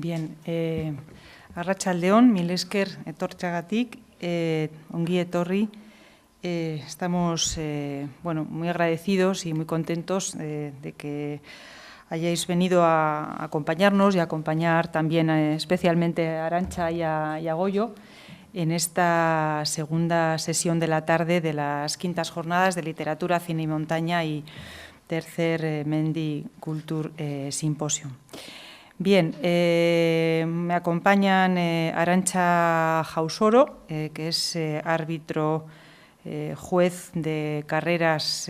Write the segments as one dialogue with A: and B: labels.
A: Bien, arratsaldeon, mil esker etortzeagatik, ongi etorri. Estamos muy agradecidos y muy contentos de que hayáis venido a acompañarnos y a acompañar también especialmente a Arantxa y a Goyo en esta segunda sesión de la tarde de las quintas jornadas de literatura, cine y montaña y tercer Mendi Culture Symposium. Bien, me acompañan Arantxa Jausoro, que es árbitro juez de carreras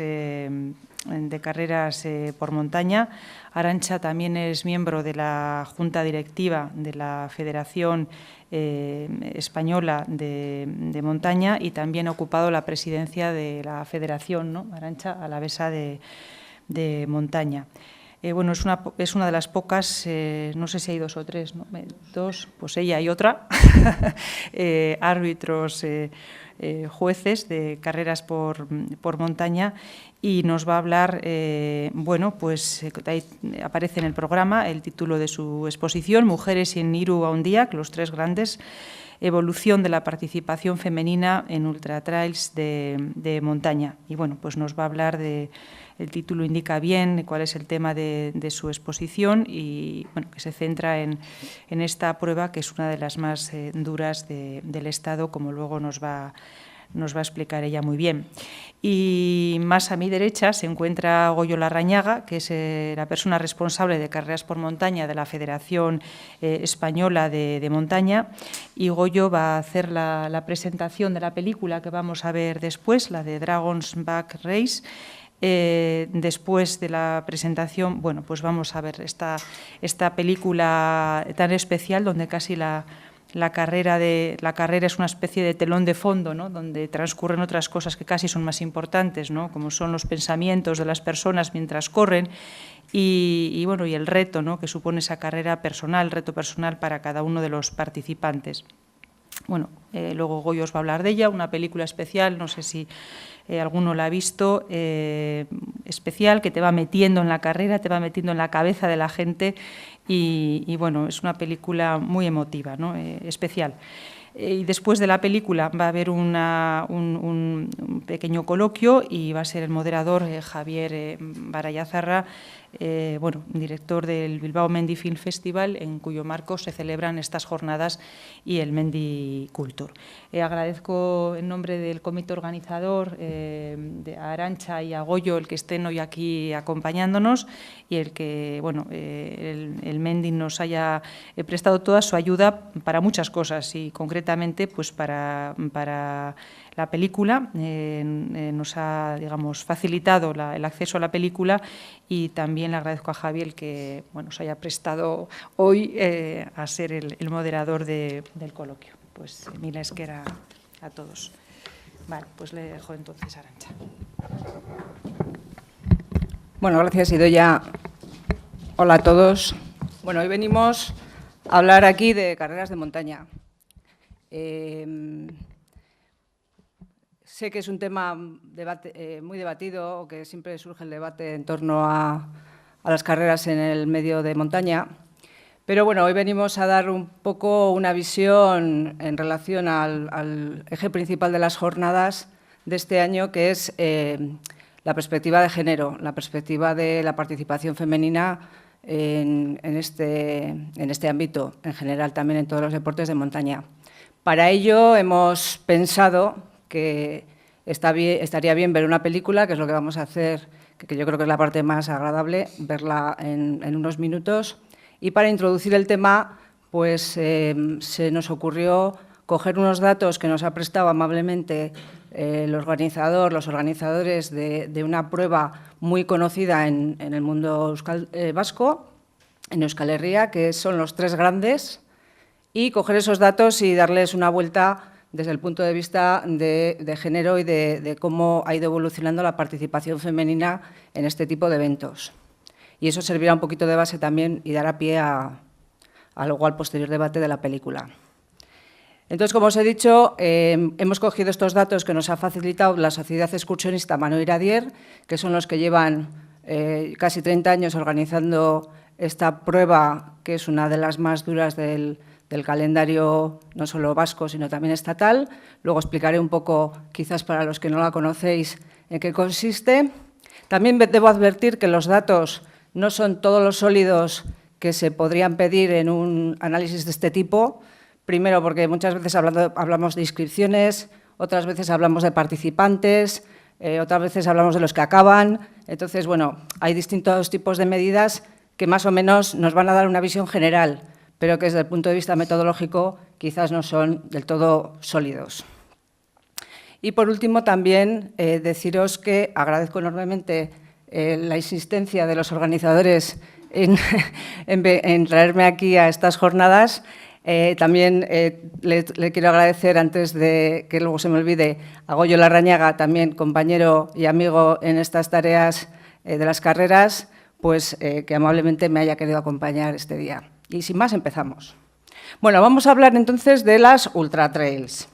A: por montaña. Arantxa también es miembro de la Junta Directiva de la Federación Española de Montaña y también ha ocupado la presidencia de la Federación, ¿no? Arantxa Alavesa de Montaña. Es una de las pocas, no sé si hay dos o tres, ¿no? Dos, pues ella y otra, árbitros jueces de carreras por montaña, y nos va a hablar, pues ahí aparece en el programa el título de su exposición, Mujeres en Hiru Haundiak, los tres grandes, evolución de la participación femenina en ultratrails de montaña. Y pues nos va a hablar el título indica bien cuál es el tema de su exposición y que se centra en esta prueba, que es una de las más duras del Estado, como luego nos va a explicar ella muy bien. Y más a mi derecha se encuentra Goyo Larrañaga, que es la persona responsable de carreras por montaña de la Federación Española de Montaña, y Goyo va a hacer la presentación de la película que vamos a ver después, la de Dragon's Back Race. Después de la presentación, pues vamos a ver esta película tan especial, donde casi la carrera es una especie de telón de fondo, ¿no? Donde transcurren otras cosas que casi son más importantes, ¿no? Como son los pensamientos de las personas mientras corren y el reto, ¿no? Que supone esa carrera personal, el reto personal para cada uno de los participantes. Luego Goyo os va a hablar de ella, una película especial, no sé si alguno la ha visto, especial, que te va metiendo en la carrera, te va metiendo en la cabeza de la gente y es una película muy emotiva, ¿no? Especial. Y después de la película va a haber un pequeño coloquio y va a ser el moderador Javier Barayazarra, director del Bilbao Mendi Film Festival, en cuyo marco se celebran estas jornadas y el Mendi Culture. Agradezco en nombre del comité organizador, a Arantxa y a Goyo, el que estén hoy aquí acompañándonos y el que el Mendi nos haya prestado toda su ayuda para muchas cosas y concretamente para la película. Nos ha facilitado el acceso a la película y también le agradezco a Javier que se haya prestado hoy a ser el moderador del coloquio. Pues mil esker a todos. Vale, pues le dejo entonces a Arantxa.
B: Bueno, gracias, Idoia. Hola a todos. Hoy venimos a hablar aquí de carreras de montaña. Sé que es un tema muy debatido, o que siempre surge el debate en torno a las carreras en el medio de montaña, pero hoy venimos a dar un poco una visión en relación al eje principal de las jornadas de este año, que es la perspectiva de género, la perspectiva de la participación femenina en este ámbito, en general también en todos los deportes de montaña. Para ello hemos pensado que estaría bien ver una película, que es lo que vamos a hacer, que yo creo que es la parte más agradable, verla en unos minutos. Y para introducir el tema, se nos ocurrió coger unos datos que nos ha prestado amablemente los organizadores de una prueba muy conocida en el mundo vasco, en Euskal Herria, que son los tres grandes, y coger esos datos y darles una vuelta desde el punto de vista de género y de cómo ha ido evolucionando la participación femenina en este tipo de eventos. Y eso servirá un poquito de base también y dará pie luego al posterior debate de la película. Entonces, como os he dicho, hemos cogido estos datos que nos ha facilitado la Sociedad Excursionista Mano Iradier, que son los que llevan casi 30 años organizando esta prueba, que es una de las más duras del calendario, no solo vasco, sino también estatal. Luego explicaré un poco, quizás para los que no la conocéis, en qué consiste. También debo advertir que los datos no son todos los sólidos que se podrían pedir en un análisis de este tipo. Primero, porque muchas veces hablamos de inscripciones, otras veces hablamos de participantes, otras veces hablamos de los que acaban. Entonces, bueno, hay distintos tipos de medidas que más o menos nos van a dar una visión general, pero que desde el punto de vista metodológico quizás no son del todo sólidos. Y por último, también deciros que agradezco enormemente la insistencia de los organizadores en traerme aquí a estas jornadas. También le quiero agradecer, antes de que luego se me olvide, a Goyo Larrañaga, también compañero y amigo en estas tareas de las carreras, pues que amablemente me haya querido acompañar este día. Y sin más, empezamos. Bueno, vamos a hablar entonces de las ultra trails.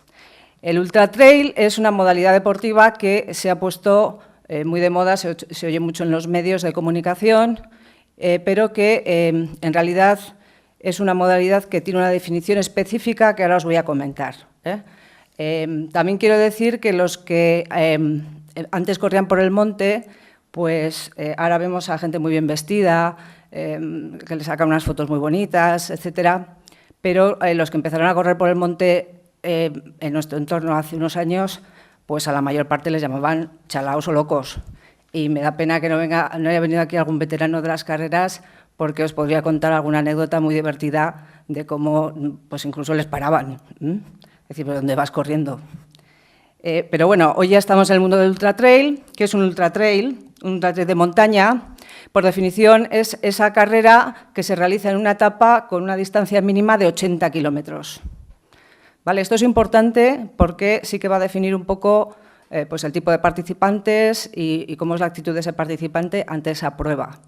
B: El ultra trail es una modalidad deportiva que se ha puesto muy de moda, se oye mucho en los medios de comunicación, pero que en realidad es una modalidad que tiene una definición específica que ahora os voy a comentar. También quiero decir que los que antes corrían por el monte, pues ahora vemos a gente muy bien vestida, que le sacan unas fotos muy bonitas, etcétera, pero los que empezaron a correr por el monte en nuestro entorno hace unos años, pues a la mayor parte les llamaban chalaos o locos. Y me da pena que no haya venido aquí algún veterano de las carreras, porque os podría contar alguna anécdota muy divertida de cómo pues incluso les paraban. Es decir, ¿por dónde vas corriendo? Pero bueno, hoy ya estamos en el mundo del ultra trail. ¿Qué es un ultra trail? Un ultra trail de montaña, por definición, es esa carrera que se realiza en una etapa con una distancia mínima de 80 kilómetros. ¿Vale? Esto es importante porque sí que va a definir un poco pues el tipo de participantes y cómo es la actitud de ese participante ante esa prueba.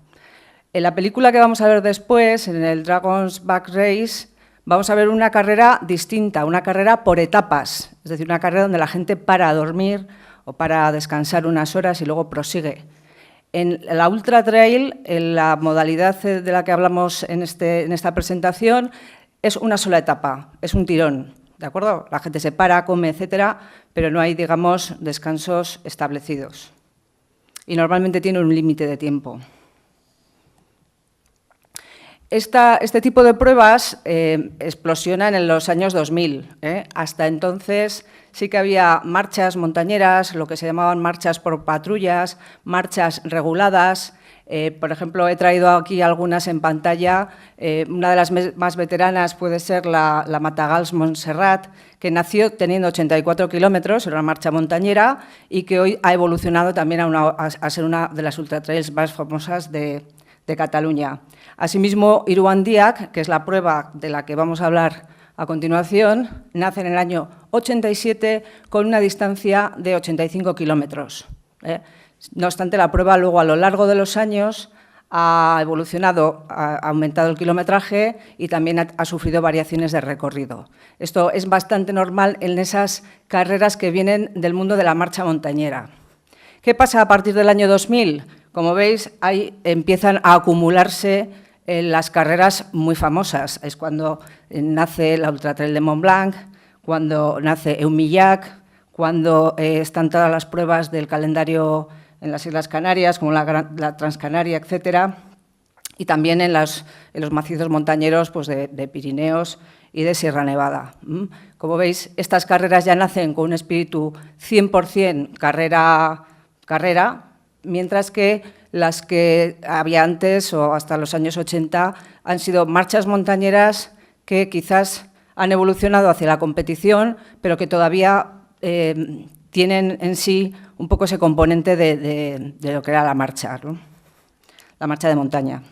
B: En la película que vamos a ver después, en el Dragon's Back Race, vamos a ver una carrera distinta, una carrera por etapas, es decir, una carrera donde la gente para a dormir o para descansar unas horas y luego prosigue. En la Ultra Trail, en la modalidad de la que hablamos en esta presentación, es una sola etapa, es un tirón, ¿de acuerdo? La gente se para, come, etcétera, pero no hay, digamos, descansos establecidos. Y normalmente tiene un límite de tiempo. Este tipo de pruebas explosionan en los años 2000. Hasta entonces sí que había marchas montañeras, lo que se llamaban marchas por patrullas, marchas reguladas. Por ejemplo, he traído aquí algunas en pantalla. Una de las más veteranas puede ser la Matagals Montserrat, que nació teniendo 84 kilómetros, era una marcha montañera, y que hoy ha evolucionado también a ser una de las ultratrails más famosas de Cataluña. Asimismo, Iruandiak, que es la prueba de la que vamos a hablar a continuación, nace en el año 87 con una distancia de 85 kilómetros. No obstante, la prueba luego a lo largo de los años ha evolucionado, ha aumentado el kilometraje y también ha sufrido variaciones de recorrido. Esto es bastante normal en esas carreras que vienen del mundo de la marcha montañera. ¿Qué pasa a partir del año 2000? Como veis, ahí empiezan a acumularse las carreras muy famosas. Es cuando nace la Ultra Trail de Mont Blanc, cuando nace Eumillac, cuando están todas las pruebas del calendario en las Islas Canarias, como la Transcanaria, etcétera, y también en los macizos montañeros pues de Pirineos y de Sierra Nevada. Como veis, estas carreras ya nacen con un espíritu 100% carrera, mientras que las que había antes o hasta los años 80 han sido marchas montañeras que quizás han evolucionado hacia la competición, pero que todavía tienen en sí un poco ese componente de lo que era la marcha, ¿no? La marcha de montaña.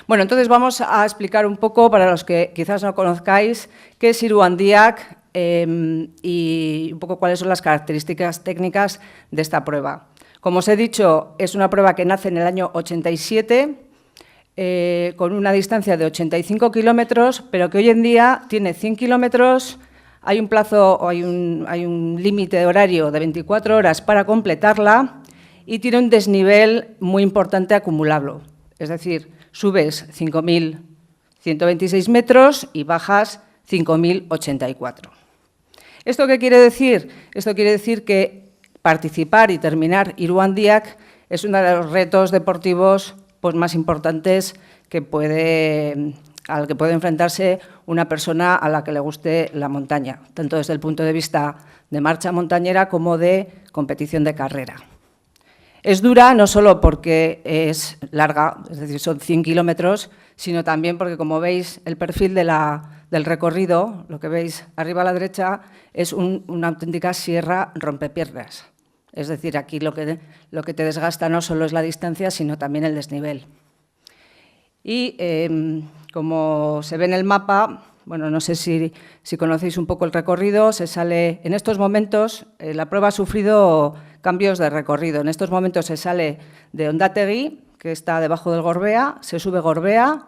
B: Bueno, entonces vamos a explicar un poco, para los que quizás no conozcáis, qué es Iruandiak y un poco cuáles son las características técnicas de esta prueba. Como os he dicho, es una prueba que nace en el año 87, con una distancia de 85 kilómetros, pero que hoy en día tiene 100 kilómetros, hay un plazo o hay un límite de horario de 24 horas para completarla y tiene un desnivel muy importante acumulable. Es decir, subes 5.126 metros y bajas 5.084. ¿Esto qué quiere decir? Esto quiere decir que participar y terminar Iruandiak es uno de los retos deportivos pues, más importantes al que puede enfrentarse una persona a la que le guste la montaña, tanto desde el punto de vista de marcha montañera como de competición de carrera. Es dura no solo porque es larga, es decir, son 100 kilómetros, sino también porque, como veis, el perfil del recorrido, lo que veis arriba a la derecha, es una auténtica sierra rompepiernas. Es decir, aquí lo que te desgasta no solo es la distancia, sino también el desnivel. Y como se ve en el mapa, bueno, no sé si conocéis un poco el recorrido, se sale, en estos momentos, la prueba ha sufrido cambios de recorrido. En estos momentos se sale de Ondategui, que está debajo del Gorbea, se sube Gorbea,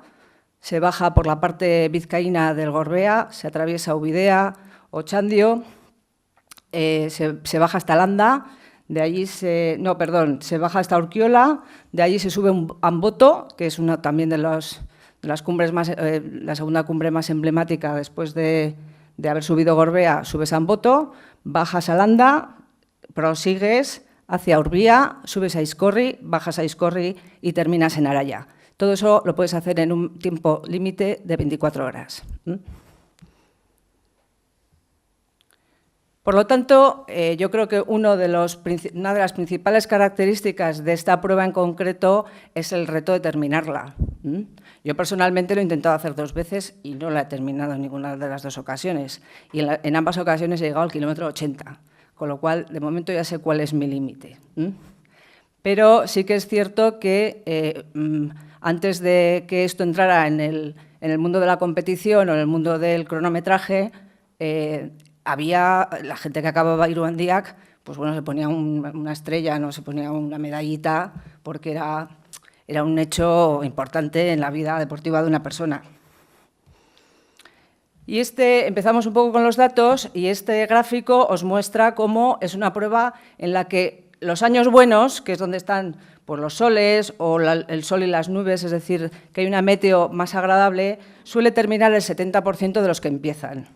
B: se baja por la parte vizcaína del Gorbea, se atraviesa Ubidea, Ochandio, se baja hasta Landa, de allí se baja hasta Urquiola, de allí se sube a Amboto, que es una también de las cumbres más, la segunda cumbre más emblemática después de haber subido Gorbea, subes a Amboto, bajas a Landa, prosigues hacia Urbía, subes a Iscorri, bajas a Iscorri y terminas en Araya. Todo eso lo puedes hacer en un tiempo límite de 24 horas. Por lo tanto, yo creo que una de las principales características de esta prueba en concreto es el reto de terminarla. Yo personalmente lo he intentado hacer 2 veces y no la he terminado en ninguna de las 2 ocasiones. Y en ambas ocasiones he llegado al kilómetro 80, con lo cual, de momento, ya sé cuál es mi límite. Pero sí que es cierto que antes de que esto entrara en el mundo de la competición o en el mundo del cronometraje, había la gente que acababa Iruandiak, pues bueno, se ponía una estrella, no se ponía una medallita, porque era un hecho importante en la vida deportiva de una persona. Y empezamos un poco con los datos, y este gráfico os muestra cómo es una prueba en la que los años buenos, que es donde están pues, los soles o el sol y las nubes, es decir, que hay una meteo más agradable, suele terminar el 70% de los que empiezan.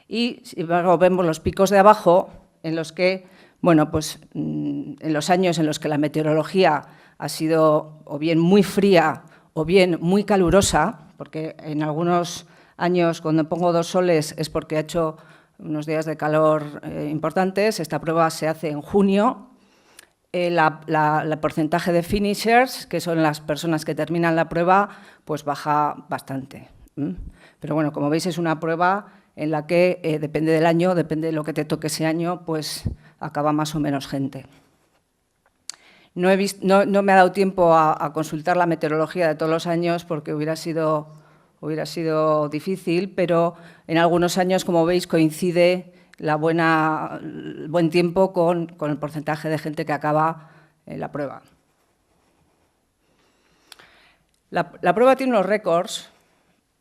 B: Y luego vemos los picos de abajo, en los que, bueno, pues en los años en los que la meteorología ha sido o bien muy fría o bien muy calurosa, porque en algunos años cuando pongo 2 soles es porque ha hecho unos días de calor importantes. Esta prueba se hace en junio. El porcentaje de finishers, que son las personas que terminan la prueba, pues baja bastante. Pero bueno, como veis, es una prueba en la que depende del año, depende de lo que te toque ese año, pues acaba más o menos gente. No me ha dado tiempo a consultar la meteorología de todos los años porque hubiera sido difícil, pero en algunos años, como veis, coincide el buen tiempo con el porcentaje de gente que acaba la prueba. La prueba tiene unos récords,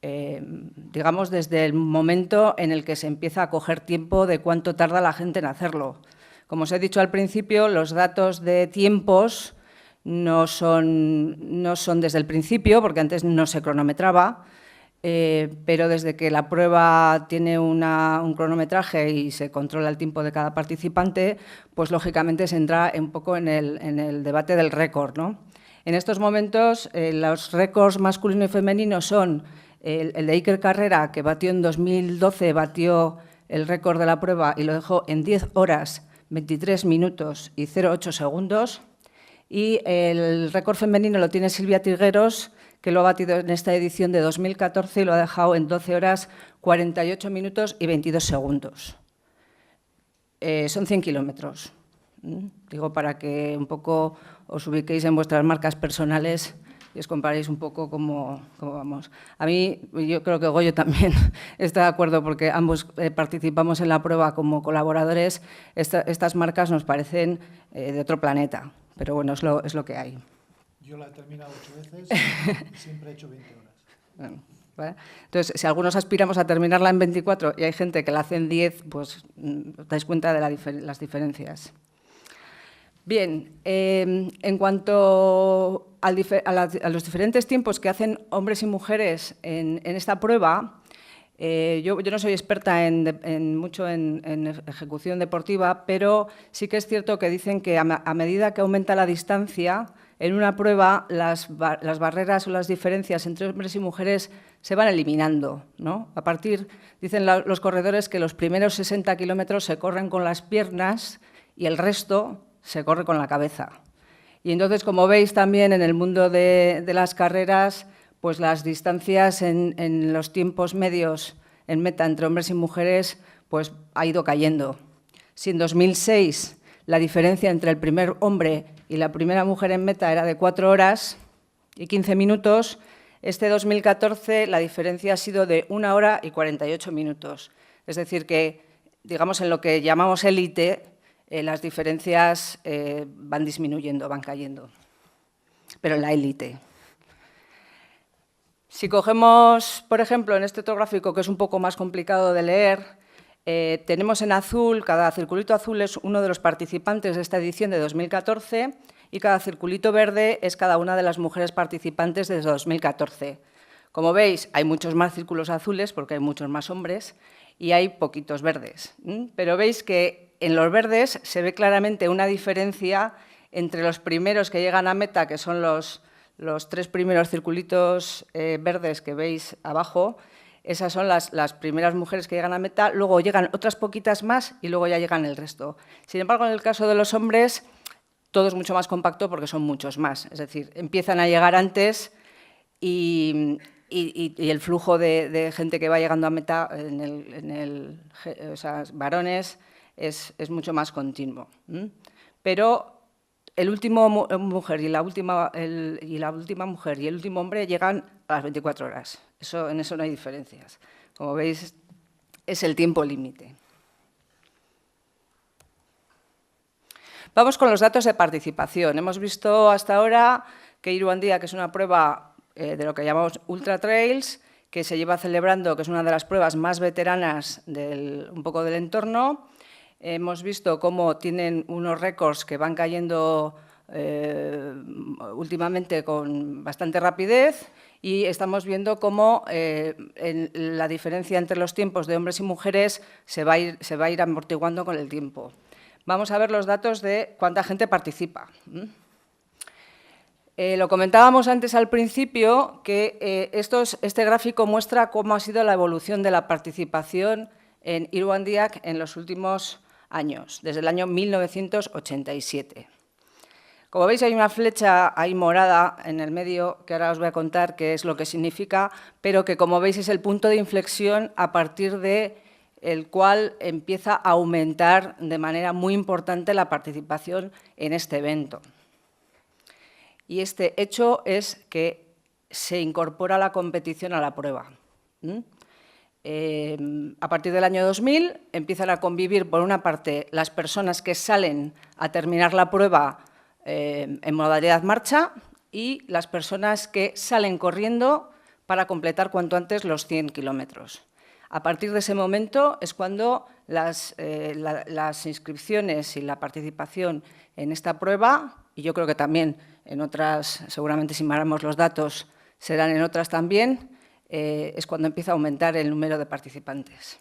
B: digamos, desde el momento en el que se empieza a coger tiempo de cuánto tarda la gente en hacerlo. Como os he dicho al principio, los datos de tiempos no son desde el principio, porque antes no se cronometraba, pero desde que la prueba tiene un cronometraje y se controla el tiempo de cada participante, pues lógicamente se entra un poco en el debate del récord, ¿no? En estos momentos, los récords masculino y femenino son el de Iker Carrera, que batió en 2012, batió el récord de la prueba y lo dejó en 10 horas, 23 minutos y 0,8 segundos. Y el récord femenino lo tiene Silvia Trigueros, que lo ha batido en esta edición de 2014 y lo ha dejado en 12 horas, 48 minutos y 22 segundos. Son 100 kilómetros. Digo, para que un poco os ubiquéis en vuestras marcas personales y os comparéis un poco cómo vamos. A mí, yo creo que Goyo también está de acuerdo porque ambos participamos en la prueba como colaboradores. Estas marcas nos parecen de otro planeta, pero bueno, es lo que hay.
C: Yo la he terminado 8 veces y siempre he hecho 20 horas.
B: Bueno, ¿vale? Entonces, si algunos aspiramos a terminarla en 24 y hay gente que la hace en 10, pues os dais cuenta de las diferencias. Bien, en cuanto a los diferentes tiempos que hacen hombres y mujeres en esta prueba, yo no soy experta mucho en ejecución deportiva, pero sí que es cierto que dicen que a medida que aumenta la distancia, en una prueba las barreras o las diferencias entre hombres y mujeres se van eliminando, ¿no? Dicen los corredores que los primeros 60 kilómetros se corren con las piernas y el resto se corre con la cabeza. Y entonces, como veis también en el mundo de las carreras, pues las distancias en los tiempos medios en meta entre hombres y mujeres pues ha ido cayendo. Si en 2006 la diferencia entre el primer hombre y la primera mujer en meta era de 4 horas y 15 minutos, este 2014 la diferencia ha sido de 1 hora y 48 minutos. Es decir que, digamos, en lo que llamamos élite, las diferencias van disminuyendo, van cayendo, pero en la élite. Si cogemos, por ejemplo, en este otro gráfico, que es un poco más complicado de leer, tenemos en azul, cada circulito azul es uno de los participantes de esta edición de 2014 y cada circulito verde es cada una de las mujeres participantes desde 2014. Como veis, hay muchos más círculos azules porque hay muchos más hombres y hay poquitos verdes. Pero veis que en los verdes se ve claramente una diferencia entre los primeros que llegan a meta, que son los 3 primeros circulitos verdes que veis abajo. Esas son las primeras mujeres que llegan a meta, luego llegan otras poquitas más y luego ya llegan el resto. Sin embargo, en el caso de los hombres, todo es mucho más compacto porque son muchos más. Es decir, empiezan a llegar antes y el flujo de gente que va llegando a meta, o sea, varones, es mucho más continuo. Pero el último mujer y la última mujer y el último hombre llegan a las 24 horas. En eso no hay diferencias. Como veis, es el tiempo límite. Vamos con los datos de participación. Hemos visto hasta ahora que Iruandía, que es una prueba de lo que llamamos ultra trails, que se lleva celebrando, que es una de las pruebas más veteranas un poco del entorno. Hemos visto cómo tienen unos récords que van cayendo últimamente con bastante rapidez y estamos viendo cómo la diferencia entre los tiempos de hombres y mujeres se va a ir amortiguando con el tiempo. Vamos a ver los datos de cuánta gente participa. Lo comentábamos antes al principio, que este gráfico muestra cómo ha sido la evolución de la participación en Iruandiak en los últimos años, desde el año 1987. Como veis, hay una flecha ahí morada en el medio, que ahora os voy a contar qué es lo que significa, pero que, como veis, es el punto de inflexión a partir del cual empieza a aumentar de manera muy importante la participación en este evento. Y este hecho es que se incorpora la competición a la prueba. A partir del año 2000 empiezan a convivir, por una parte, las personas que salen a terminar la prueba en modalidad marcha y las personas que salen corriendo para completar cuanto antes los 100 kilómetros. A partir de ese momento es cuando las inscripciones y la participación en esta prueba, y yo creo que también en otras, seguramente si miramos los datos, serán en otras también, es cuando empieza a aumentar el número de participantes.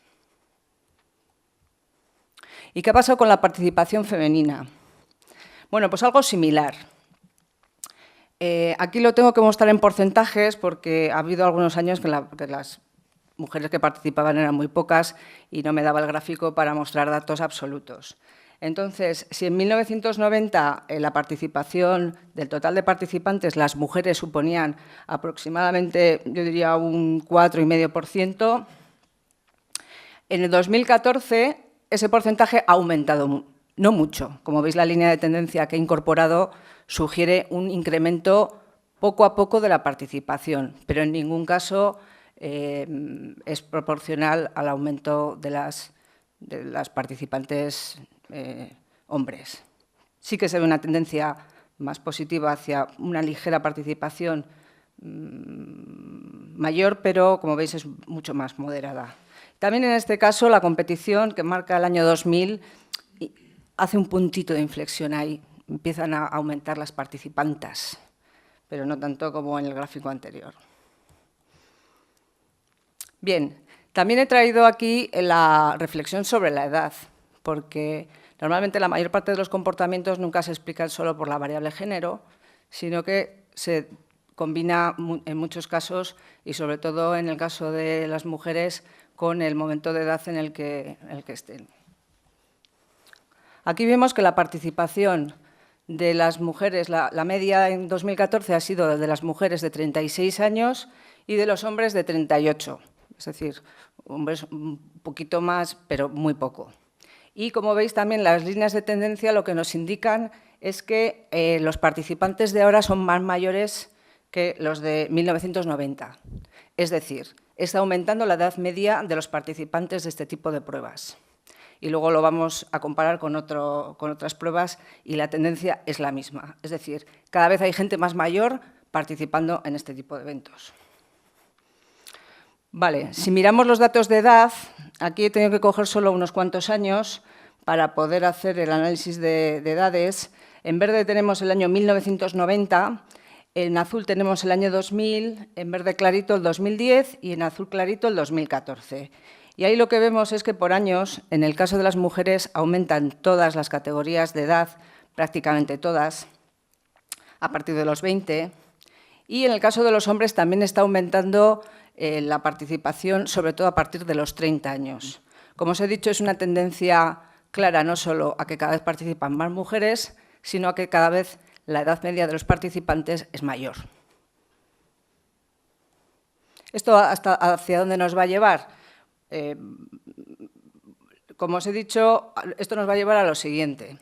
B: ¿Y qué ha pasado con la participación femenina? Bueno, pues algo similar. Aquí lo tengo que mostrar en porcentajes porque ha habido algunos años que las mujeres que participaban eran muy pocas y no me daba el gráfico para mostrar datos absolutos. Entonces, si en 1990 la participación del total de participantes, las mujeres suponían aproximadamente, yo diría, un 4,5%, en el 2014 ese porcentaje ha aumentado, no mucho. Como veis, la línea de tendencia que he incorporado sugiere un incremento poco a poco de la participación, pero en ningún caso es proporcional al aumento de las participantes hombres. Sí que se ve una tendencia más positiva hacia una ligera participación mayor, pero como veis es mucho más moderada. También en este caso la competición que marca el año 2000 hace un puntito de inflexión ahí. empiezan a aumentar las participantes, pero no tanto como en el gráfico anterior. Bien, también he traído aquí la reflexión sobre la edad, porque normalmente la mayor parte de los comportamientos nunca se explican solo por la variable género, sino que se combina en muchos casos, y sobre todo en el caso de las mujeres, con el momento de edad en el que estén. Aquí vemos que la participación de las mujeres, la media en 2014 ha sido de las mujeres de 36 años y de los hombres de 38, es decir, hombres un poquito más, pero muy poco. Y como veis también las líneas de tendencia lo que nos indican es que los participantes de ahora son más mayores que los de 1990. Es decir, está aumentando la edad media de los participantes de este tipo de pruebas. Y luego lo vamos a comparar con otras pruebas y la tendencia es la misma. Es decir, cada vez hay gente más mayor participando en este tipo de eventos. Vale, si miramos los datos de edad, aquí he tenido que coger solo unos cuantos años para poder hacer el análisis de edades. En verde tenemos el año 1990, en azul tenemos el año 2000, en verde clarito el 2010 y en azul clarito el 2014. Y ahí lo que vemos es que por años, en el caso de las mujeres, aumentan todas las categorías de edad, prácticamente todas, a partir de los 20. Y en el caso de los hombres también está aumentando la participación, sobre todo a partir de los 30 años. Como os he dicho, es una tendencia clara no solo a que cada vez participan más mujeres, sino a que cada vez la edad media de los participantes es mayor. ¿Esto hacia dónde nos va a llevar? Como os he dicho, esto nos va a llevar a lo siguiente.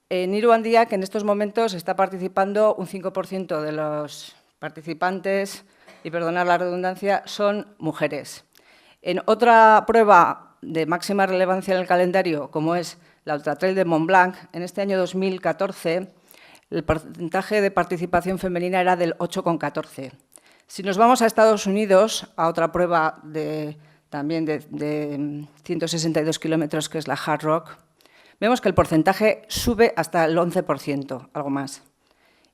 B: En Iruandía, que en estos momentos está participando un 5% de los participantes, y perdonad la redundancia, son mujeres. En otra prueba de máxima relevancia en el calendario, como es la Ultra Trail de Mont Blanc, en este año 2014, el porcentaje de participación femenina era del 8,14. Si nos vamos a Estados Unidos, a otra prueba también de 162 kilómetros, que es la Hard Rock, vemos que el porcentaje sube hasta el 11%, algo más.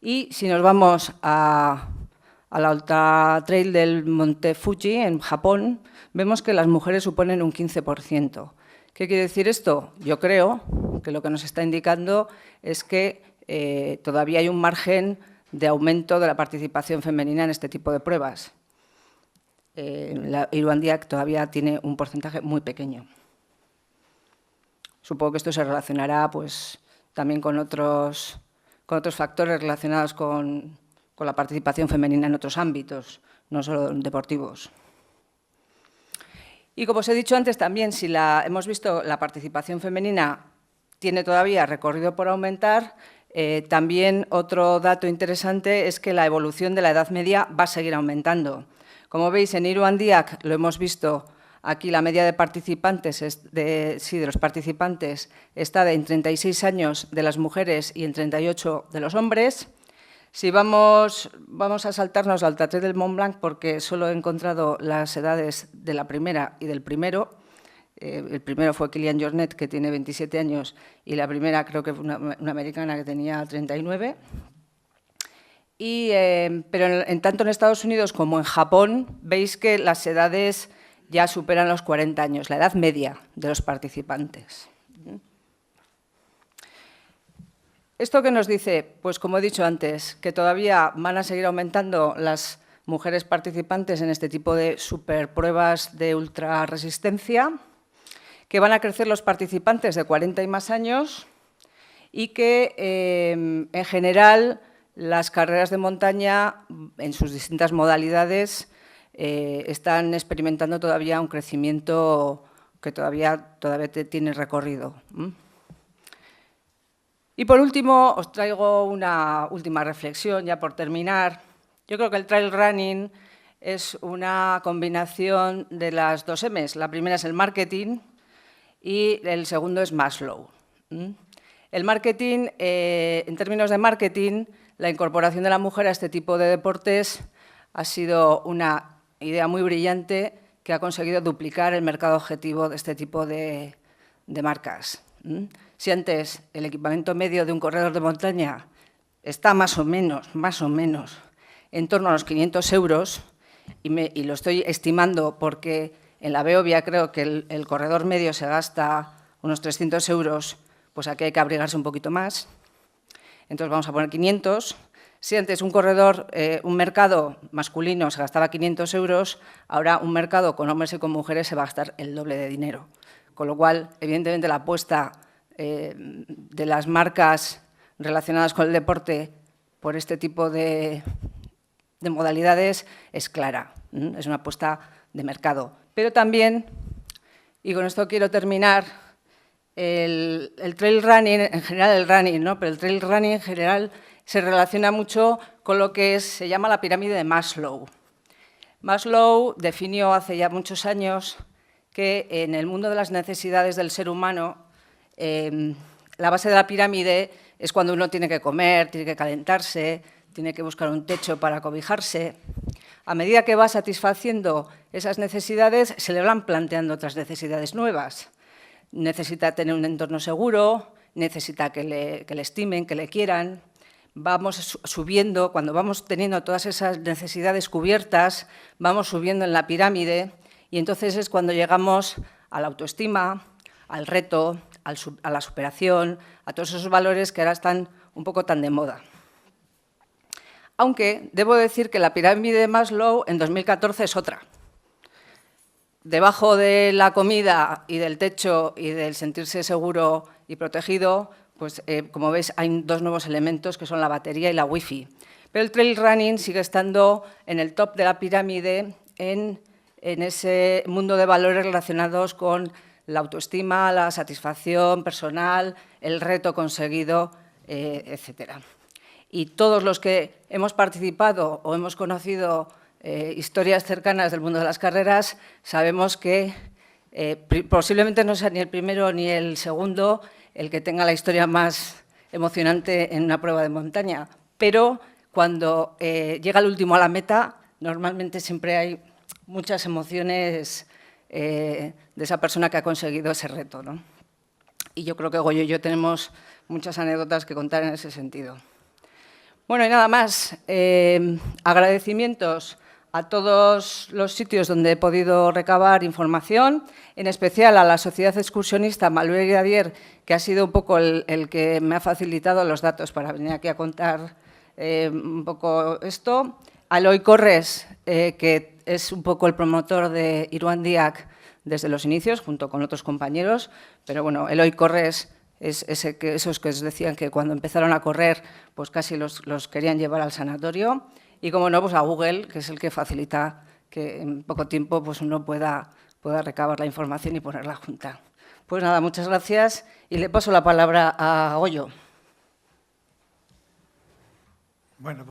B: Y si nos vamos a la Ultra Trail del Monte Fuji, en Japón, vemos que las mujeres suponen un 15%. ¿Qué quiere decir esto? Yo creo que lo que nos está indicando es que todavía hay un margen de aumento de la participación femenina en este tipo de pruebas. La Iruandía todavía tiene un porcentaje muy pequeño. Supongo que esto se relacionará pues, también con otros factores relacionados con la participación femenina en otros ámbitos, no solo deportivos. Y como os he dicho antes también, si hemos visto la participación femenina tiene todavía recorrido por aumentar, también otro dato interesante es que la evolución de la edad media va a seguir aumentando. Como veis, en Iruandiak lo hemos visto, aquí la media de participantes, de los participantes está en 36 años de las mujeres y en 38 de los hombres. Si vamos a saltarnos al Ultra Trail del Mont Blanc, porque solo he encontrado las edades de la primera y del primero. El primero fue Kilian Jornet, que tiene 27 años, y la primera creo que fue una americana que tenía 39. Pero tanto en Estados Unidos como en Japón veis que las edades ya superan los 40 años, la edad media de los participantes. ¿Esto qué nos dice? Pues como he dicho antes, que todavía van a seguir aumentando las mujeres participantes en este tipo de superpruebas de ultrarresistencia, que van a crecer los participantes de 40 y más años y que, en general, las carreras de montaña, en sus distintas modalidades, están experimentando todavía un crecimiento que todavía tiene recorrido. Y por último, os traigo una última reflexión, ya por terminar. Yo creo que el trail running es una combinación de las dos M's. La primera es el marketing y el segundo es Maslow. El marketing, en términos de marketing, la incorporación de la mujer a este tipo de deportes ha sido una idea muy brillante que ha conseguido duplicar el mercado objetivo de este tipo de marcas. Si antes el equipamiento medio de un corredor de montaña está más o menos, en torno a los 500 euros, y lo estoy estimando porque en la Beovia creo que el corredor medio se gasta unos 300 euros, pues aquí hay que abrigarse un poquito más. Entonces vamos a poner 500. Si antes un corredor, un mercado masculino se gastaba 500 euros, ahora un mercado con hombres y con mujeres se va a gastar el doble de dinero. Con lo cual, evidentemente, la apuesta de las marcas relacionadas con el deporte por este tipo de modalidades es clara. Es una apuesta de mercado. Pero también, y con esto quiero terminar, el trail running, en general el running, ¿no? Pero el trail running en general se relaciona mucho con lo que se llama la pirámide de Maslow. Maslow definió hace ya muchos años que en el mundo de las necesidades del ser humano, la base de la pirámide es cuando uno tiene que comer, tiene que calentarse, tiene que buscar un techo para cobijarse. A medida que va satisfaciendo esas necesidades, se le van planteando otras necesidades nuevas. Necesita tener un entorno seguro, necesita que le estimen, que le quieran. Vamos subiendo, cuando vamos teniendo todas esas necesidades cubiertas, vamos subiendo en la pirámide y entonces es cuando llegamos a la autoestima, al reto, a la superación, a todos esos valores que ahora están un poco tan de moda. Aunque debo decir que la pirámide de Maslow en 2014 es otra. Debajo de la comida y del techo y del sentirse seguro y protegido, pues como veis hay dos nuevos elementos que son la batería y la wifi. Pero el trail running sigue estando en el top de la pirámide en ese mundo de valores relacionados con la autoestima, la satisfacción personal, el reto conseguido, etcétera. Y todos los que hemos participado o hemos conocido historias cercanas del mundo de las carreras, sabemos que posiblemente no sea ni el primero ni el segundo el que tenga la historia más emocionante en una prueba de montaña, pero cuando llega el último a la meta, normalmente siempre hay muchas emociones de esa persona que ha conseguido ese reto, ¿no? Y yo creo que Goyo y yo tenemos muchas anécdotas que contar en ese sentido. Bueno, y nada más. Agradecimientos a todos los sitios donde he podido recabar información, en especial a la Sociedad Excursionista Maluer y Adier, que ha sido un poco el que me ha facilitado los datos para venir aquí a contar un poco esto. A Eloi Corres, que es un poco el promotor de Iruandiak desde los inicios, junto con otros compañeros, pero bueno, Eloi Corres es esos que os decían que cuando empezaron a correr, pues casi los querían llevar al sanatorio. Y, como no, pues a Google, que es el que facilita que en poco tiempo pues uno pueda recabar la información y ponerla junta. Pues nada, muchas gracias y le paso la palabra a Goyo.
C: Bueno.